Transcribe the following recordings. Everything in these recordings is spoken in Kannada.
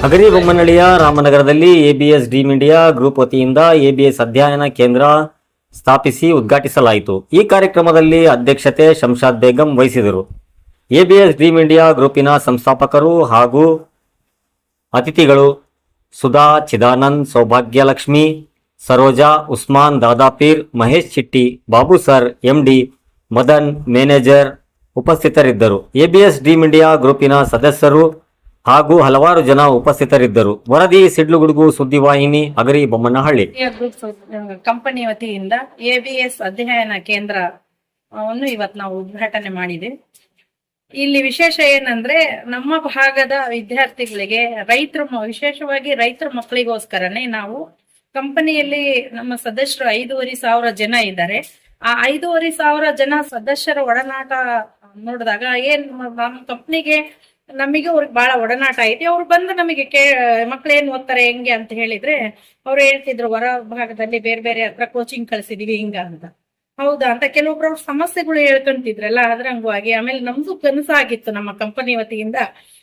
ಹಗರಿಬೊಮ್ಮನಹಳ್ಳಿಯ ರಾಮನಗರದಲ್ಲಿ ಎಬಿಎಸ್ ಡಿ ಮೀಡಿಯಾ ಗ್ರೂಪ್ ವತಿಯಿಂದ ಎಬಿಎಸ್ ಅಧ್ಯಯನ ಕೇಂದ್ರ ಸ್ಥಾಪಿಸಿ ಉದ್ಘಾಟಿಸಲಾಯಿತು. ಈ ಕಾರ್ಯಕ್ರಮದಲ್ಲಿ ಅಧ್ಯಕ್ಷತೆ ಶಂಷಾದ್ ಬೇಗಂ ವಹಿಸಿದರು. ಎಬಿಎಸ್ ಡಿ ಮೀಡಿಯಾ ಗ್ರೂಪಿನ ಸಂಸ್ಥಾಪಕರು ಹಾಗೂ ಅತಿಥಿಗಳು ಸುಧಾ, ಚಿದಾನಂದ್, ಸೌಭಾಗ್ಯಲಕ್ಷ್ಮಿ, ಸರೋಜಾ, ಉಸ್ಮಾನ್, ದಾದಾಪೀರ್, ಮಹೇಶ್ ಚಿಟ್ಟಿ, Babu sir, MD, Madan, manager ಉಪಸ್ಥಿತರಿದ್ದರು. ಎಬಿಎಸ್ ಡಿ ಮೀಡಿಯಾ ಗ್ರೂಪಿನ ಸದಸ್ಯರು ಹಾಗೂ ಹಲವಾರು ಜನ ಉಪಸ್ಥಿತರಿದ್ದರು. ವರದಿ ಸಿಡ್ಲುಗುಡುಗು ಸುದ್ದಿವಾಹಿನಿ, ಹಗರಿಬೊಮ್ಮನಹಳ್ಳಿ. ಕಂಪನಿ ವತಿಯಿಂದ ಎಬಿಎಸ್ ಅಧ್ಯಯನ ಕೇಂದ್ರವನ್ನು ಇವತ್ತು ನಾವು ಉದ್ಘಾಟನೆ ಮಾಡಿದೆ. ಇಲ್ಲಿ ವಿಶೇಷ ಏನಂದ್ರೆ ನಮ್ಮ ಭಾಗದ ವಿದ್ಯಾರ್ಥಿಗಳಿಗೆ ವಿಶೇಷವಾಗಿ ರೈತರ ಮಕ್ಕಳಿಗೋಸ್ಕರನೇ ನಾವು ಕಂಪನಿಯಲ್ಲಿ ನಮ್ಮ ಸದಸ್ಯರು 5,500 ಜನ ಇದ್ದಾರೆ. ಆ 5,500 ಜನ ಸದಸ್ಯರ ಒಡನಾಟ ನೋಡಿದಾಗ ನಮ್ಮ ಕಂಪ್ನಿಗೆ ನಮಗೆ ಅವ್ರಿಗೆ ಬಹಳ ಒಡನಾಟ ಐತಿ. ಅವ್ರು ಬಂದು ನಮಗೆ ಮಕ್ಳು ಏನ್ ಓದ್ತಾರೆ ಹೆಂಗೆ ಅಂತ ಹೇಳಿದ್ರೆ ಅವ್ರು ಹೇಳ್ತಿದ್ರು, ಹೊರ ಭಾಗದಲ್ಲಿ ಬೇರೆ ಬೇರೆ ಹತ್ರ ಕೋಚಿಂಗ್ ಕಳ್ಸಿದೀವಿ ಹಿಂಗ ಅಂತ. ಹೌದಾ ಅಂತ ಕೆಲವೊಬ್ರು ಅವ್ರ ಸಮಸ್ಯೆಗಳು ಹೇಳ್ಕೊಂತಿದ್ರಲ್ಲ, ಅದ್ರಂಗವಾಗಿ ಆಮೇಲೆ ನಮ್ದು ಕನಸಾಗಿತ್ತು ನಮ್ಮ ಕಂಪನಿ ವತಿಯಿಂದ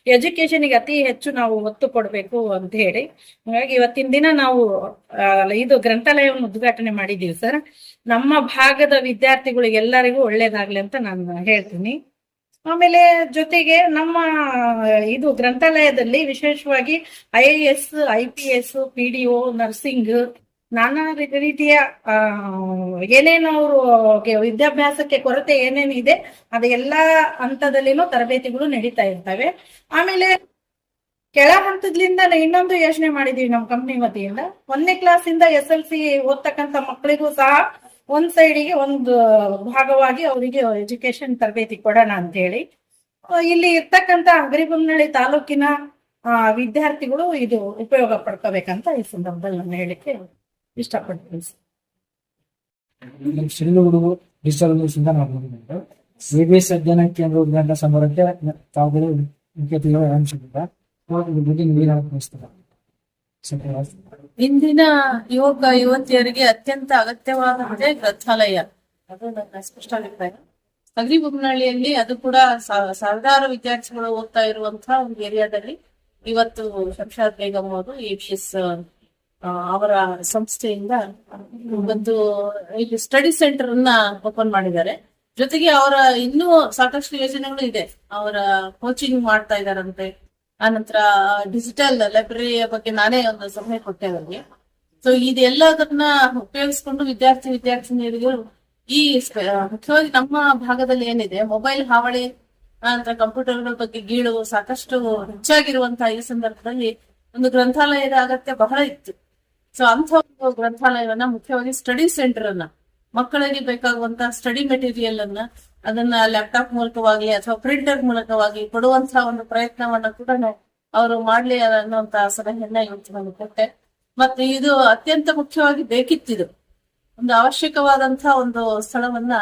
ಎಜುಕೇಶನ್ಗೆ ಅತಿ ಹೆಚ್ಚು ನಾವು ಒತ್ತು ಕೊಡ್ಬೇಕು ಅಂತ ಹೇಳಿ. ಹಾಗಾಗಿ ಇವತ್ತಿನ ದಿನ ನಾವು ಇದು ಗ್ರಂಥಾಲಯವನ್ನು ಉದ್ಘಾಟನೆ ಮಾಡಿದೀವಿ ಸರ್. ನಮ್ಮ ಭಾಗದ ವಿದ್ಯಾರ್ಥಿಗಳಿಗೆ ಎಲ್ಲರಿಗೂ ಒಳ್ಳೇದಾಗ್ಲಿ ಅಂತ ನಾನು ಹೇಳ್ತೀನಿ. ಆಮೇಲೆ ಜೊತೆಗೆ ನಮ್ಮ ಇದು ಗ್ರಂಥಾಲಯದಲ್ಲಿ ವಿಶೇಷವಾಗಿ IAS, IPS, PDO, ನರ್ಸಿಂಗ್, ನಾನಾ ರೀತಿಯ ಏನೇನು ಅವರು ವಿದ್ಯಾಭ್ಯಾಸಕ್ಕೆ ಕೊರತೆ ಏನೇನಿದೆ ಅದೆಲ್ಲಾ ಹಂತದಲ್ಲಿನೂ ತರಬೇತಿಗಳು ನಡೀತಾ ಇರ್ತವೆ. ಆಮೇಲೆ ಕೆಳ ಹಂತದ್ಲಿಂದ ಇನ್ನೊಂದು ಯೋಚನೆ ಮಾಡಿದೀವಿ ನಮ್ಮ ಕಂಪ್ನಿ ವತಿಯಿಂದ. 1ನೇ ಕ್ಲಾಸಿಂದ SLC ಓದ್ತಕ್ಕಂಥ ಮಕ್ಕಳಿಗೂ ಸಹ ಒಂದ್ ಸೈಡಿಗೆ ಒಂದು ಭಾಗವಾಗಿ ಅವರಿಗೆ ಎಜುಕೇಶನ್ ತರಬೇತಿ ಕೊಡೋಣ ಅಂತ ಹೇಳಿ ಇಲ್ಲಿ ಇರ್ತಕ್ಕಂಥ ಹಗರಿಬೊಮ್ಮನಹಳ್ಳಿ ತಾಲೂಕಿನ ವಿದ್ಯಾರ್ಥಿಗಳು ಇದು ಉಪಯೋಗ ಪಡ್ಕೋಬೇಕಂತ ಈ ಸಂದರ್ಭದಲ್ಲಿ ನಾನು ಹೇಳಿಕ್ಕೆ ಇಷ್ಟಪಡ್ತೀನಿ. ಶಿಡ್ಲುಗುಡುಗು ಡಿಜಿಟಲ್ ಎಬಿಎಸ್ ಅಧ್ಯಯನ ಕೇಂದ್ರ ಉದ್ಘಾಟನಾ ಸಮಾರಂಭಕ್ಕೆ ತಾವುಗಳು ವಿದ್ಯಾರ್ಥಿಗಳು ಇಂದಿನ ಯುವಕ ಯುವತಿಯರಿಗೆ ಅತ್ಯಂತ ಅಗತ್ಯವಾದಂತೆ ಗ್ರಂಥಾಲಯ, ಅದು ನನ್ನ ಸ್ಪಷ್ಟ ಅಭಿಪ್ರಾಯ. ಹಗರಿಬೊಮ್ಮನಹಳ್ಳಿಯಲ್ಲಿ ಅದು ಕೂಡ ಸಾವಿರಾರು ವಿದ್ಯಾರ್ಥಿಗಳು ಓದ್ತಾ ಇರುವಂತಹ ಒಂದು ಏರಿಯಾದಲ್ಲಿ ಇವತ್ತು ಶಂಷಾದ್ ಬೇಗಂ ಅವರು ಎಬಿಎಸ್ ಅವರ ಸಂಸ್ಥೆಯಿಂದ ಒಂದು ಇಲ್ಲಿ ಸ್ಟಡಿ ಸೆಂಟರ್ ಅನ್ನ ಓಪನ್ ಮಾಡಿದ್ದಾರೆ. ಜೊತೆಗೆ ಅವರ ಇನ್ನೂ ಸಾಕಷ್ಟು ಯೋಜನೆಗಳು ಇದೆ. ಅವರ ಕೋಚಿಂಗ್ ಮಾಡ್ತಾ ಇದಾರಂತೆ. ಆನಂತರ ಡಿಜಿಟಲ್ ಲೈಬ್ರರಿಯ ಬಗ್ಗೆ ನಾನೇ ಒಂದು ಸಲಹೆ ಕೊಟ್ಟೆ ಅವರಿಗೆ. ಸೊ ಇದೆಲ್ಲದನ್ನ ಉಪಯೋಗಿಸ್ಕೊಂಡು ವಿದ್ಯಾರ್ಥಿನಿಯರಿಗೂ ಈ ಮುಖ್ಯವಾಗಿ ನಮ್ಮ ಭಾಗದಲ್ಲಿ ಏನಿದೆ ಮೊಬೈಲ್ ಹಾವಳಿ ಅಂತ ಕಂಪ್ಯೂಟರ್ಗಳ ಬಗ್ಗೆ ಗೀಳು ಸಾಕಷ್ಟು ಹೆಚ್ಚಾಗಿರುವಂತಹ ಈ ಸಂದರ್ಭದಲ್ಲಿ ಒಂದು ಗ್ರಂಥಾಲಯದ ಅಗತ್ಯ ಬಹಳ ಇತ್ತು. ಸೊ ಅಂತ ಒಂದು ಗ್ರಂಥಾಲಯವನ್ನ ಮುಖ್ಯವಾಗಿ ಸ್ಟಡಿ ಸೆಂಟರ್ ಅನ್ನ ಮಕ್ಕಳಿಗೆ ಬೇಕಾಗುವಂತಹ ಸ್ಟಡಿ ಮೆಟೀರಿಯಲ್ ಅನ್ನ ಅದನ್ನ ಲ್ಯಾಪ್ಟಾಪ್ ಮೂಲಕವಾಗಿ ಅಥವಾ ಪ್ರಿಂಟರ್ ಮೂಲಕವಾಗಿ ಕೊಡುವಂತಹ ಒಂದು ಪ್ರಯತ್ನವನ್ನ ಕೂಡ ಅವರು ಮಾಡ್ಲಿ ಅನ್ನುವಂತಹ ಸಲಹೆಯನ್ನ ಇವತ್ತು ನಾನು ಕೊಟ್ಟೆ. ಮತ್ತೆ ಇದು ಅತ್ಯಂತ ಮುಖ್ಯವಾಗಿ ಬೇಕಿತ್ತಿದು ಒಂದು ಅವಶ್ಯಕವಾದಂತಹ ಒಂದು ಸ್ಥಳವನ್ನ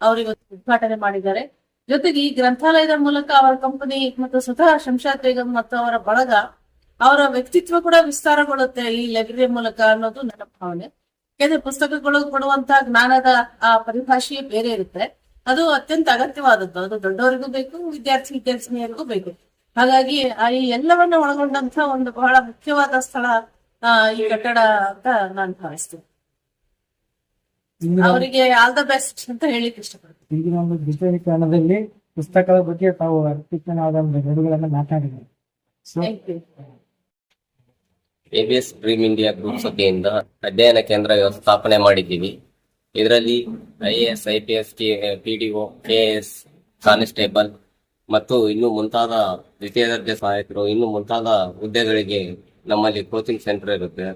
ಅವರು ಇವತ್ತು ಉದ್ಘಾಟನೆ ಮಾಡಿದ್ದಾರೆ. ಜೊತೆಗೆ ಈ ಗ್ರಂಥಾಲಯದ ಮೂಲಕ ಅವರ ಕಂಪನಿ ಮತ್ತು ಸ್ವತಃ ಶಂಷಾದ್ ಬೇಗಂ ಮತ್ತು ಅವರ ಬಳಗ ಅವರ ವ್ಯಕ್ತಿತ್ವ ಕೂಡ ವಿಸ್ತಾರಗೊಳ್ಳುತ್ತೆ ಈ ಲೈಬ್ರರಿ ಮೂಲಕ ಅನ್ನೋದು ನನ್ನ ಭಾವನೆ. ಯಾಕಂದ್ರೆ ಪುಸ್ತಕಗಳು ಕೊಡುವಂತಹ ಜ್ಞಾನದ ಆ ಪರಿಭಾಷೆಯೇ ಬೇರೆ ಇರುತ್ತೆ. ಅದು ಅತ್ಯಂತ ಅಗತ್ಯವಾದದ್ದು. ಅದು ದೊಡ್ಡವರಿಗೂ ಬೇಕು, ವಿದ್ಯಾರ್ಥಿನಿಯರಿಗೂ ಬೇಕು. ಹಾಗಾಗಿ ಈ ಎಲ್ಲವನ್ನ ಒಳಗೊಂಡಂತ ಒಂದು ಬಹಳ ಮುಖ್ಯವಾದ ಸ್ಥಳ ಈ ಕಟ್ಟಡ ಅಂತ ನಾನು ಭಾವಿಸ್ತೇನೆ. ಅವರಿಗೆ ಆಲ್ ದ ಬೆಸ್ಟ್ ಅಂತ ಹೇಳಿಕ್ ಇಷ್ಟಪಡ್ತೀನಿ. ಈಗಿನ ಒಂದು ಡಿಜಿಟಲೀಕರಣದಲ್ಲಿ ಪುಸ್ತಕದ ಬಗ್ಗೆ ತಾವು ಅತ್ಯುತ್ತಮವಾದ ಗಡುಗಳನ್ನ ಮಾತಾಡಿದ್ದಾರೆ. ಎಬಿಎಸ್ ಡ್ರೀಮ್ ಇಂಡಿಯಾ ಗ್ರೂಪ್ ವತಿಯಿಂದ ಅಧ್ಯಯನ ಕೇಂದ್ರ ಸ್ಥಾಪನೆ ಮಾಡಿದ್ದೀವಿ. ಇದರಲ್ಲಿ IAS, IPS, PDO, KS, constable ಮತ್ತು ಇನ್ನು ಮುಂತಾದ ದ್ವಿತೀಯ ದರ್ಜೆ ಸಹಾಯಕರು ಇನ್ನು ಮುಂತಾದ ಹುದ್ದೆಗಳಿಗೆ ನಮ್ಮಲ್ಲಿ ಕೋಚಿಂಗ್ ಸೆಂಟರ್ ಇರುತ್ತೆ.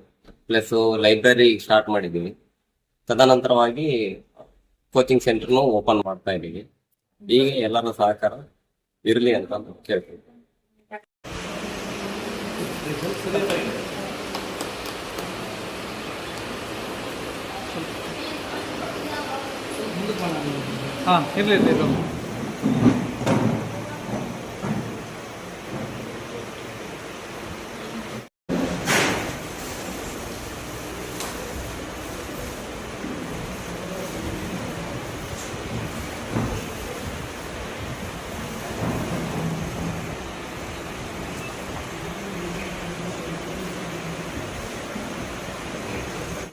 ಪ್ಲಸ್ ಲೈಬ್ರರಿ ಸ್ಟಾರ್ಟ್ ಮಾಡಿದ್ದೀವಿ. ತದನಂತರವಾಗಿ ಕೋಚಿಂಗ್ ಸೆಂಟರ್ನು ಓಪನ್ ಮಾಡ್ತಾ ಇದ್ದೀವಿ. ಹೀಗೆ ಎಲ್ಲರ ಸಹಕಾರ ಇರಲಿ ಅಂತ ಕೇಳ್ತೀವಿ. ಇರಲಿ